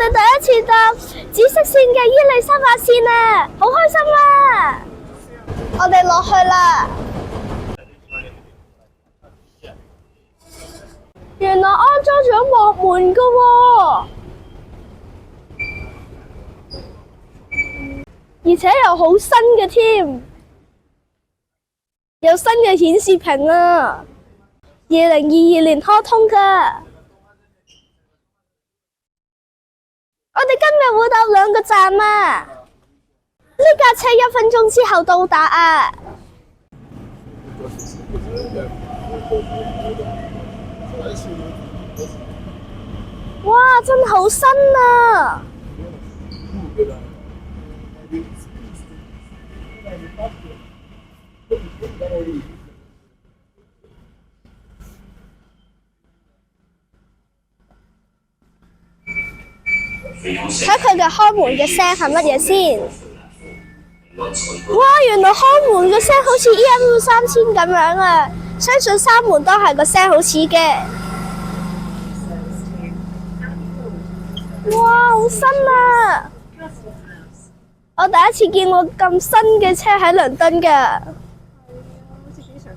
哋第一次搭紫色線嘅伊利沙伯線啊，好開心啊！我哋落去啦。原來安裝咗幕門㗎喎，而且又好新嘅添，有新嘅顯示屏啊！2022年開通㗎。我哋今日會搭2個站啊！呢架車1分鐘之後到達啊！哇，真係好新啊！睇佢嘅開門嘅聲係乜嘢先？哇！原來開門嘅聲好似 EM3000咁樣啊！相信閂門都係個聲好似嘅。哇！好新啊！我第一次見過咁新嘅車喺倫敦㗎。